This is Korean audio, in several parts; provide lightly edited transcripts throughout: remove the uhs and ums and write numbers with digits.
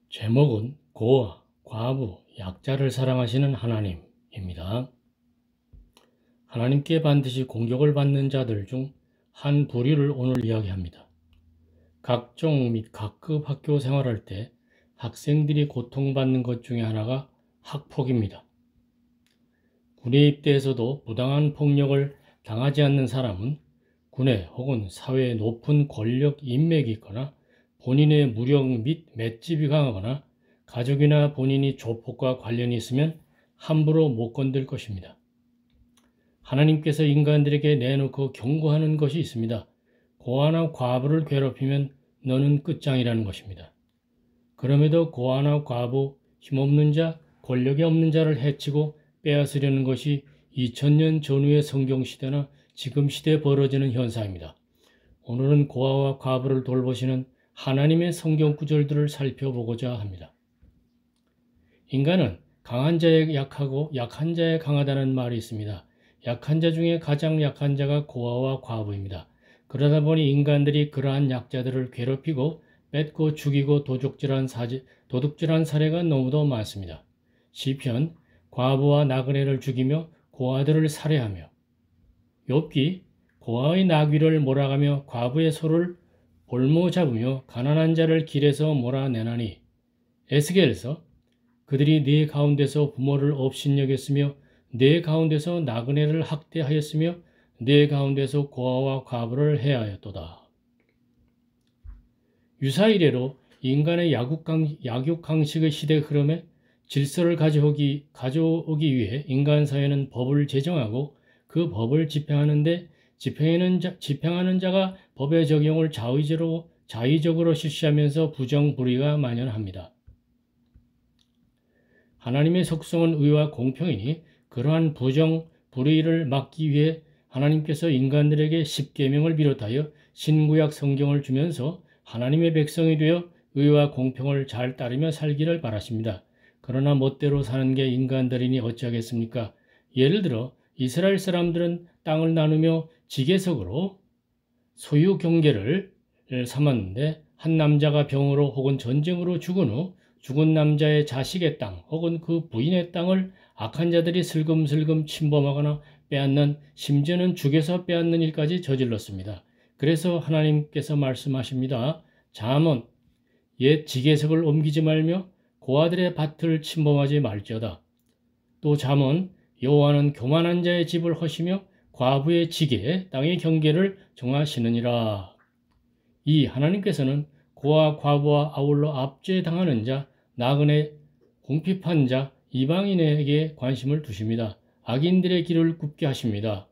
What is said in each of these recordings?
제목은 고아, 과부, 약자를 사랑하시는 하나님입니다. 하나님께 반드시 공격을 받는 자들 중 한 부류를 오늘 이야기합니다. 각종 및 각급 학교 생활할 때 학생들이 고통받는 것 중에 하나가 학폭입니다. 군에 입대해서도 부당한 폭력을 당하지 않는 사람은 군에 혹은 사회에 높은 권력 인맥이 있거나 본인의 무력 및 맷집이 강하거나 가족이나 본인이 조폭과 관련이 있으면 함부로 못 건들 것입니다. 하나님께서 인간들에게 내놓고 경고하는 것이 있습니다. 고아나 과부를 괴롭히면 너는 끝장이라는 것입니다. 그럼에도 고아나 과부, 힘없는 자, 권력이 없는 자를 해치고 빼앗으려는 것이 2000년 전후의 성경시대나 지금 시대에 벌어지는 현상입니다. 오늘은 고아와 과부를 돌보시는 하나님의 성경 구절들을 살펴보고자 합니다. 인간은 강한 자에 약하고 약한 자에 강하다는 말이 있습니다. 약한 자 중에 가장 약한 자가 고아와 과부입니다. 그러다 보니 인간들이 그러한 약자들을 괴롭히고 뺏고 죽이고 도둑질한 사례가 너무도 많습니다. 시편, 과부와 나그네를 죽이며 고아들을 살해하며 욥기, 고아의 나귀를 몰아가며 과부의 소를 볼모 잡으며 가난한 자를 길에서 몰아내나니 에스겔서, 그들이 네 가운데서 부모를 업신여겼으며 네 가운데서 나그네를 학대하였으며 네 가운데서 고아와 과부를 해하였도다. 유사 이래로 인간의 약육강식의 시대 흐름에 질서를 가져오기 위해 인간 사회는 법을 제정하고 그 법을 집행하는 자가 법의 적용을 자의적으로 실시하면서 부정부리가 만연합니다. 하나님의 속성은 의와 공평이니 그러한 부정불의를 막기 위해 하나님께서 인간들에게 십계명을 비롯하여 신구약 성경을 주면서 하나님의 백성이 되어 의와 공평을 잘 따르며 살기를 바라십니다. 그러나 멋대로 사는 게 인간들이니 어찌하겠습니까? 예를 들어 이스라엘 사람들은 땅을 나누며 지계석으로 소유 경계를 삼았는데 한 남자가 병으로 혹은 전쟁으로 죽은 후 죽은 남자의 자식의 땅 혹은 그 부인의 땅을 악한 자들이 슬금슬금 침범하거나 빼앗는, 심지어는 죽여서 빼앗는 일까지 저질렀습니다. 그래서 하나님께서 말씀하십니다. 잠언, 옛 지계석을 옮기지 말며 고아들의 밭을 침범하지 말지어다. 또 잠언, 여호와는 교만한 자의 집을 허시며 과부의 지게 땅의 경계를 정하시느니라. 이 하나님께서는 고아 과부와 아울러 압제당하는 자, 나그네, 궁핍한 자, 이방인에게 관심을 두십니다. 악인들의 길을 굽게 하십니다.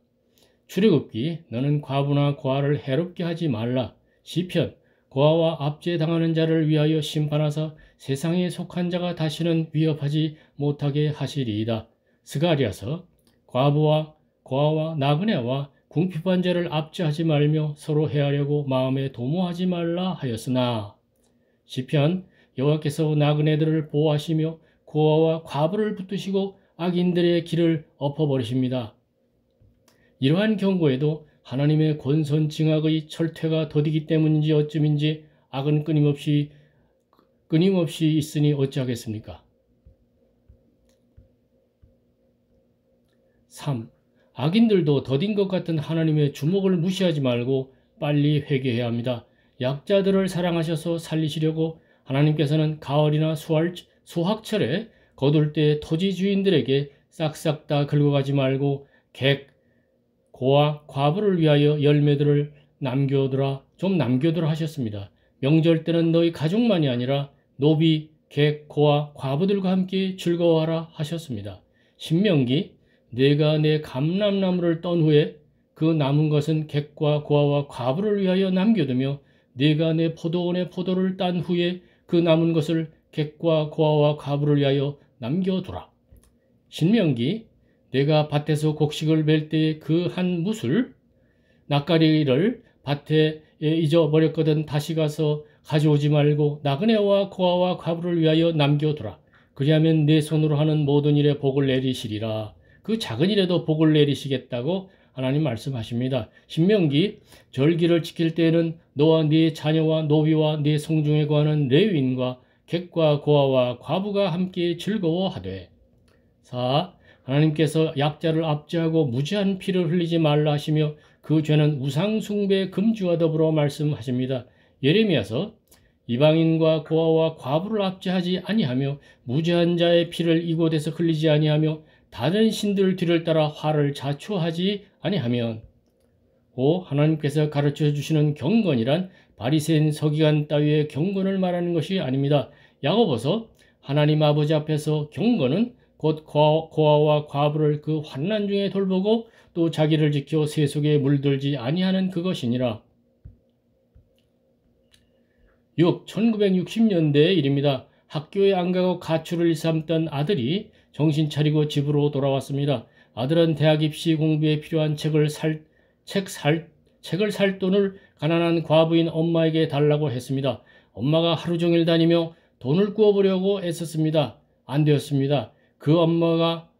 출애굽기, 너는 과부나 고아를 해롭게 하지 말라. 시편, 고아와 압제당하는 자를 위하여 심판하사 세상에 속한 자가 다시는 위협하지 못하게 하시리이다. 스가랴서, 고아와 나그네와 궁핍한 자를 압제하지 말며 서로 해하려고 마음에 도모하지 말라 하였으나 시편, 여호와께서 나그네들을 보호하시며 고아와 과부를 붙드시고 악인들의 길을 엎어버리십니다. 이러한 경고에도 하나님의 권선징악의 철퇴가 더디기 때문인지 어쯤인지 악은 끊임없이 있으니 어찌하겠습니까? 3. 악인들도 더딘 것 같은 하나님의 주목을 무시하지 말고 빨리 회개해야 합니다. 약자들을 사랑하셔서 살리시려고 하나님께서는 가을이나 수확철에 거둘 때 토지 주인들에게 싹싹 다 긁어가지 말고 고아, 과부를 위하여 열매들을 좀 남겨두라 하셨습니다. 명절 때는 너희 가족만이 아니라 노비, 고아, 과부들과 함께 즐거워하라 하셨습니다. 신명기, 내가 내 감람나무를 떤 후에 그 남은 것은 객과 고아와 과부를 위하여 남겨두며 내가 내 포도원의 포도를 딴 후에 그 남은 것을 객과 고아와 과부를 위하여 남겨두라. 신명기, 내가 밭에서 곡식을 멜 때에 그 한 무술 낯가리를 밭에 잊어버렸거든 다시 가서 가져오지 말고 나그네와 고아와 과부를 위하여 남겨두라. 그리하면 내 손으로 하는 모든 일에 복을 내리시리라. 그 작은 일에도 복을 내리시겠다고 하나님 말씀하십니다. 신명기, 절기를 지킬 때에는 너와 네 자녀와 노비와 네 성중에 거하는 레위인과 객과 고아와 과부가 함께 즐거워하되. 4. 하나님께서 약자를 압제하고 무지한 피를 흘리지 말라 하시며 그 죄는 우상 숭배 금지와 더불어 말씀하십니다. 예레미야서 이방인과 고아와 과부를 압제하지 아니하며 무죄한 자의 피를 이곳에서 흘리지 아니하며 다른 신들 뒤를 따라 화를 자초하지 아니하면. 5. 하나님께서 가르쳐 주시는 경건이란 바리새인 서기관 따위의 경건을 말하는 것이 아닙니다. 야고보서 하나님 아버지 앞에서 경건은 곧 고아와 과부를 그 환난 중에 돌보고 또 자기를 지켜 세속에 물들지 아니하는 그것이니라. 6. 1960년대의 일입니다. 학교에 안 가고 가출을 일삼던 아들이 정신 차리고 집으로 돌아왔습니다. 아들은 대학 입시 공부에 필요한 책을 살 돈을 가난한 과부인 엄마에게 달라고 했습니다. 엄마가 하루 종일 다니며 돈을 구워보려고 애썼습니다. 안 되었습니다. 그 엄마가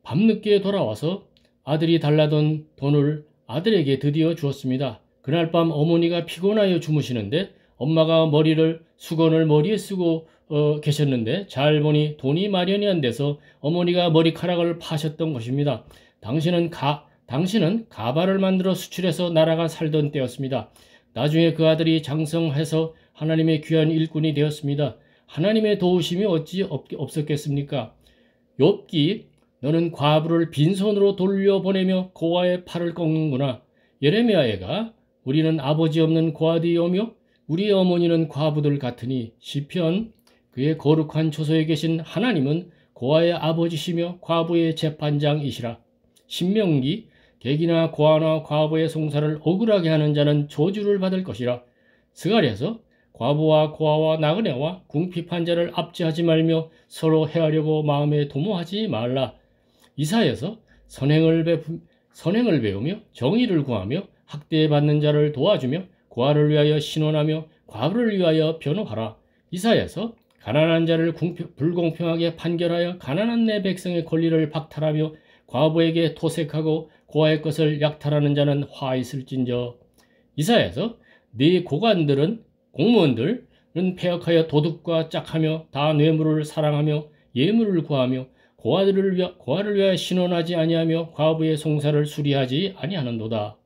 밤늦게 돌아와서 아들이 달라던 돈을 아들에게 드디어 주었습니다. 그날 밤 어머니가 피곤하여 주무시는데 엄마가 수건을 머리에 쓰고 계셨는데 잘 보니 돈이 마련이 안 돼서 어머니가 머리카락을 파셨던 것입니다. 당신은 가발을 만들어 수출해서 나라가 살던 때였습니다. 나중에 그 아들이 장성해서 하나님의 귀한 일꾼이 되었습니다. 하나님의 도우심이 어찌 없었겠습니까? 욥기 너는 과부를 빈손으로 돌려보내며 고아의 팔을 꺾는구나. 예레미야가 우리는 아버지 없는 고아들이오며 우리의 어머니는 과부들 같으니. 시편 그의 거룩한 초소에 계신 하나님은 고아의 아버지시며 과부의 재판장이시라. 신명기 객이나 고아나 과부의 송사를 억울하게 하는 자는 저주를 받을 것이라. 스가랴서 과부와 고아와 나그네와 궁핍한 자를 압제하지 말며 서로 해하려고 마음에 도모하지 말라. 이사야서 선행을 배우며 정의를 구하며 학대받는 자를 도와주며 고아를 위하여 신원하며 과부를 위하여 변호하라. 이사야서 가난한 자를 불공평하게 판결하여 가난한 내 백성의 권리를 박탈하며 과부에게 토색하고 고아의 것을 약탈하는 자는 화 있을진저. 이사야서 네 공무원들은 폐역하여 도둑과 짝하며 다 뇌물을 사랑하며 예물을 구하며 고아를 위하여 신원하지 아니하며 과부의 송사를 수리하지 아니하는도다.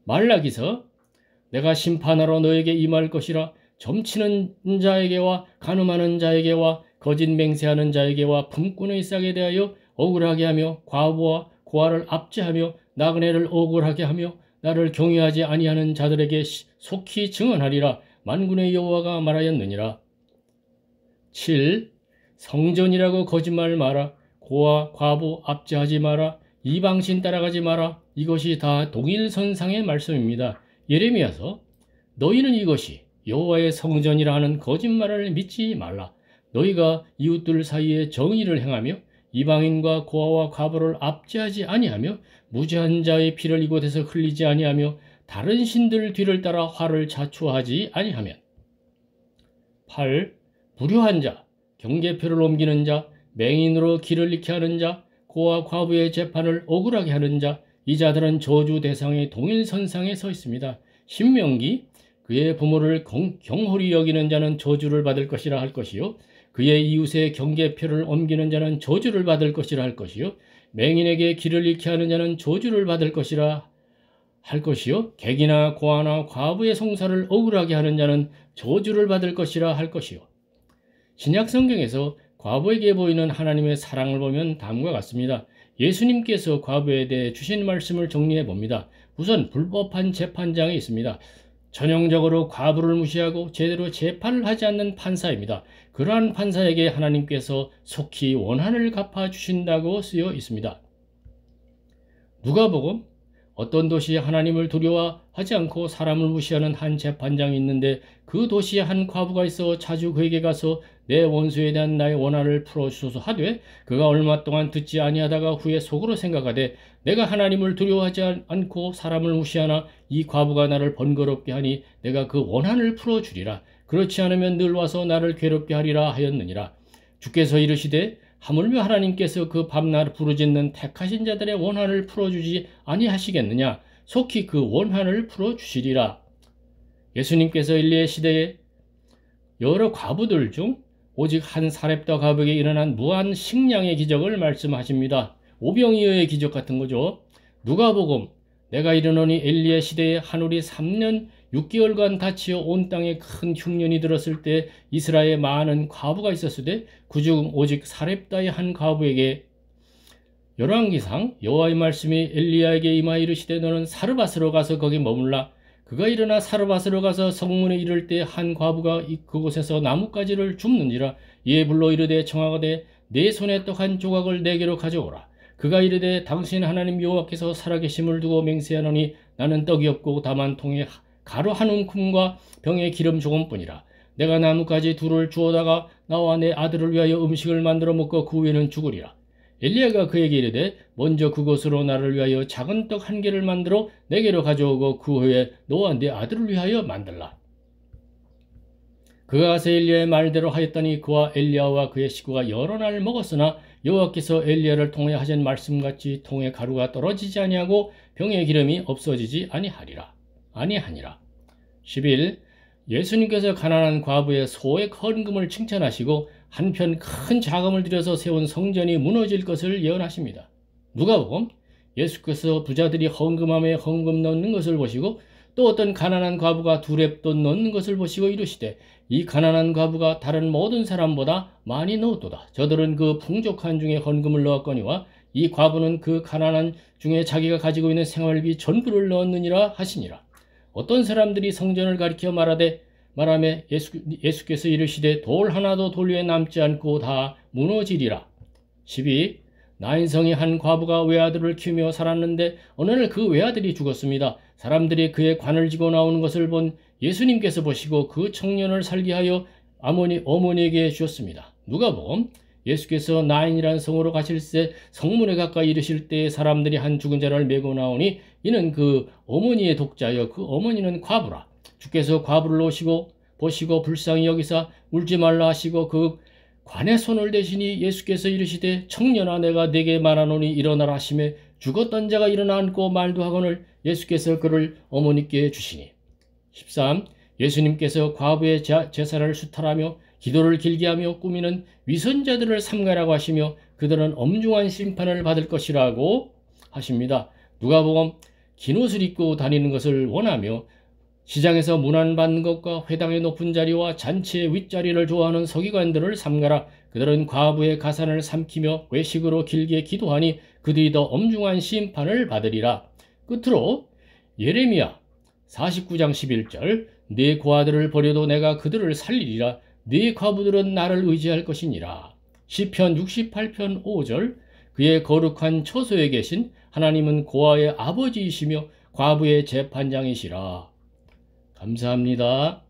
말라기서 내가 심판하러 너에게 임할 것이라. 점치는 자에게와 간음하는 자에게와 거짓 맹세하는 자에게와 품꾼의 싹에 대하여 억울하게 하며 과부와 고아를 압제하며 나그네를 억울하게 하며 나를 경외하지 아니하는 자들에게 속히 증언하리라. 만군의 여호와가 말하였느니라. 7. 성전이라고 거짓말 마라. 고아 과부 압제하지 마라. 이방신 따라가지 마라. 이것이 다 동일선상의 말씀입니다. 예레미야서 너희는 이것이 여호와의 성전이라 하는 거짓말을 믿지 말라. 너희가 이웃들 사이에 정의를 행하며 이방인과 고아와 과부를 압제하지 아니하며 무죄한 자의 피를 이곳에서 흘리지 아니하며 다른 신들 뒤를 따라 화를 자초하지 아니하면. 8. 불효한 자, 경계표를 옮기는 자, 맹인으로 길을 잃게 하는 자, 고아 과부의 재판을 억울하게 하는 자, 이 자들은 저주 대상의 동일선상에 서 있습니다. 신명기 그의 부모를 경홀히 여기는 자는 저주를 받을 것이라 할 것이요 그의 이웃의 경계표를 옮기는 자는 저주를 받을 것이라 할 것이요 맹인에게 길을 잃게 하는 자는 저주를 받을 것이라 할 것이요 객이나 고아나 과부의 송사를 억울하게 하는 자는 저주를 받을 것이라 할 것이요. 신약 성경에서 과부에게 보이는 하나님의 사랑을 보면 다음과 같습니다. 예수님께서 과부에 대해 주신 말씀을 정리해 봅니다. 우선 불법한 재판장이 있습니다. 전형적으로 과부를 무시하고 제대로 재판을 하지 않는 판사입니다. 그러한 판사에게 하나님께서 속히 원한을 갚아주신다고 쓰여 있습니다. 누가복음 어떤 도시에 하나님을 두려워하지 않고 사람을 무시하는 한 재판장이 있는데 그 도시에 한 과부가 있어 자주 그에게 가서 내 원수에 대한 나의 원한을 풀어주소서 하되 그가 얼마 동안 듣지 아니하다가 후에 속으로 생각하되 내가 하나님을 두려워하지 않고 사람을 무시하나 이 과부가 나를 번거롭게 하니 내가 그 원한을 풀어주리라. 그렇지 않으면 늘 와서 나를 괴롭게 하리라 하였느니라. 주께서 이르시되 하물며 하나님께서 그 밤낮 부르짖는 택하신 자들의 원한을 풀어주지 아니하시겠느냐. 속히 그 원한을 풀어주시리라. 예수님께서 엘리야 시대에 여러 과부들 중 오직 한 사렙다 과부에게 일어난 무한 식량의 기적을 말씀하십니다. 오병이어의 기적 같은 거죠. 누가복음 내가 이르노니 엘리야 시대에 하늘이 3년 6개월간 닫히어 온 땅에 큰 흉년이 들었을 때 이스라엘에 많은 과부가 있었으되 그중 오직 사렙다의 한 과부에게 열왕기상 여호와의 말씀이 엘리야에게 임하여 이르시되 너는 사르밧으로 가서 거기 머물라. 그가 일어나 사르밧으로 가서 성문에 이를 때 한 과부가 그곳에서 나뭇가지를 줍는지라. 이에 불러 이르되 청하거대 내 손에 떡 한 조각을 내게로 가져오라. 그가 이르되 당신 하나님 여호와께서 살아계심을 두고 맹세하노니 나는 떡이 없고 다만 통에 가루 한 움큼과 병에 기름 조금뿐이라. 내가 나뭇가지 둘을 주워다가 나와 내 아들을 위하여 음식을 만들어 먹고 그 후에는 죽으리라. 엘리야가 그에게 이르되 먼저 그것으로 나를 위하여 작은 떡 1개를 만들어 내게로 가져오고 그 후에 너와 내 아들을 위하여 만들라. 그가 가서 엘리야의 말대로 하였더니 그와 엘리야와 그의 식구가 여러 날 먹었으나 여호와께서 엘리야를 통해 하신 말씀같이 통에 가루가 떨어지지 아니하고 병의 기름이 없어지지 아니하니라. 11. 예수님께서 가난한 과부의 소액 헌금을 칭찬하시고 한편 큰 자금을 들여서 세운 성전이 무너질 것을 예언하십니다. 누가복음 예수께서 부자들이 헌금함에 헌금 넣는 것을 보시고 또 어떤 가난한 과부가 두렙돈 넣는 것을 보시고 이르시되 이 가난한 과부가 다른 모든 사람보다 많이 넣었도다. 저들은 그 풍족한 중에 헌금을 넣었거니와 이 과부는 그 가난한 중에 자기가 가지고 있는 생활비 전부를 넣었느니라 하시니라. 어떤 사람들이 성전을 가리켜 말하며 예수께서 이르시되 돌 하나도 돌 위에 남지 않고 다 무너지리라. 12. 나인성이 한 과부가 외아들을 키우며 살았는데 어느 날 그 외아들이 죽었습니다. 사람들이 그의 관을 지고 나오는 것을 본 예수님께서 보시고 그 청년을 살게 하여 어머니에게 주었습니다. 누가복음 예수께서 나인이라는 성으로 가실새 성문에 가까이 이르실 때에 사람들이 한 죽은 자를 메고 나오니 이는 그 어머니의 독자여 그 어머니는 과부라. 주께서 과부를 보시고 불쌍히 여기사 울지 말라 하시고 그 관에 손을 대시니 예수께서 이르시되 청년아 내가 네게 말하노니 일어나라 하시매 죽었던 자가 일어나 앉고 말도 하거늘 예수께서 그를 어머니께 주시니. 13. 예수님께서 과부의 제사를 수탈하며 기도를 길게 하며 꾸미는 위선자들을 삼가라고 하시며 그들은 엄중한 심판을 받을 것이라고 하십니다. 누가복음 긴 옷을 입고 다니는 것을 원하며 시장에서 문안받는 것과 회당의 높은 자리와 잔치의 윗자리를 좋아하는 서기관들을 삼가라. 그들은 과부의 가산을 삼키며 외식으로 길게 기도하니 그들이 더 엄중한 심판을 받으리라. 끝으로 예레미야 49장 11절 네 고아들을 버려도 내가 그들을 살리리라. 네 과부들은 나를 의지할 것이니라. 시편 68편 5절 그의 거룩한 처소에 계신 하나님은 고아의 아버지이시며 과부의 재판장이시라. 감사합니다.